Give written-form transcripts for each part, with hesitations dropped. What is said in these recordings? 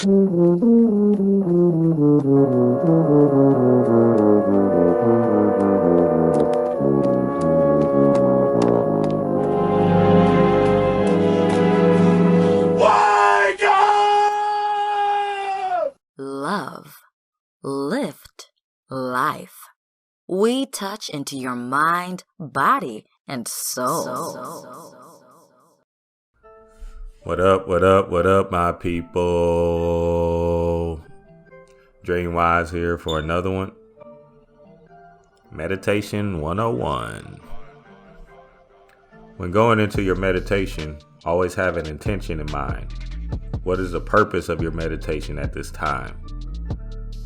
Love, lift, life. We touch into your mind, body, and soul. What up, my people? Dreamwise here for another one. Meditation 101. When going into your meditation, always have an intention in mind. What is the purpose of your meditation at this time?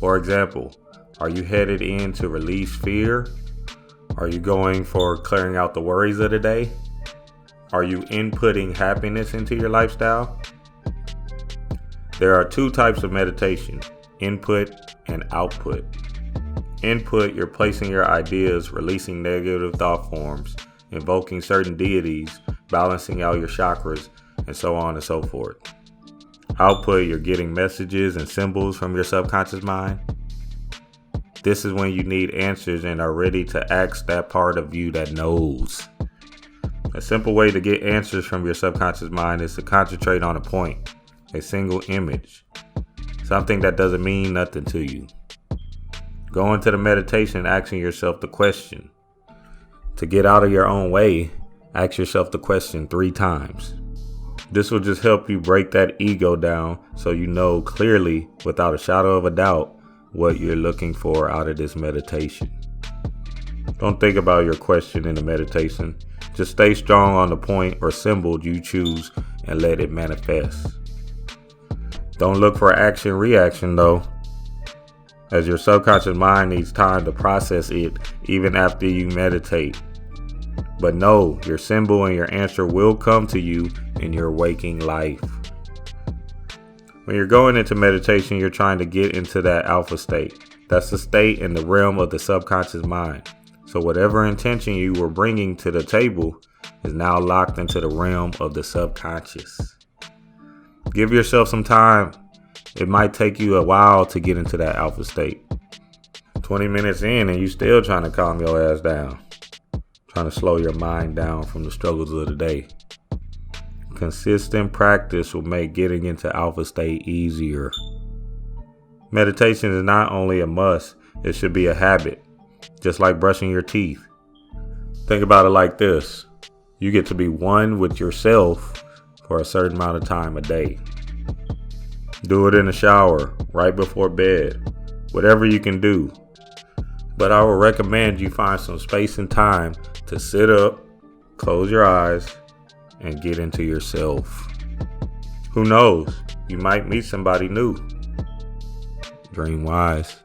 For example, are you headed in to release fear? Are you going for clearing out the worries of the day? Are you inputting happiness into your lifestyle? There are two types of meditation, input and output. Input, you're placing your ideas, releasing negative thought forms, invoking certain deities, balancing out your chakras, and so on and so forth. Output, you're getting messages and symbols from your subconscious mind. This is when you need answers and are ready to ask that part of you that knows. A simple way to get answers from your subconscious mind is to concentrate on a point, a single image, something that doesn't mean nothing to you. Go into the meditation asking yourself the question. To get out of your own way, ask yourself the question 3 times. This will just help you break that ego down so you know clearly, without a shadow of a doubt, what you're looking for out of this meditation. Don't think about your question in the meditation. Just stay strong on the point or symbol you choose and let it manifest. Don't look for action-reaction though, as your subconscious mind needs time to process it even after you meditate. But know your symbol and your answer will come to you in your waking life. When you're going into meditation, you're trying to get into that alpha state. That's the state in the realm of the subconscious mind. So whatever intention you were bringing to the table is now locked into the realm of the subconscious. Give yourself some time. It might take you a while to get into that alpha state. 20 minutes in and you still trying to calm your ass down. Trying to slow your mind down from the struggles of the day. Consistent practice will make getting into alpha state easier. Meditation is not only a must, it should be a habit. Just like brushing your teeth. Think about it like this. You get to be one with yourself for a certain amount of time a day. Do it in the shower, right before bed, whatever you can do. But I would recommend you find some space and time to sit up, close your eyes, and get into yourself. Who knows? You might meet somebody new. Dream wise.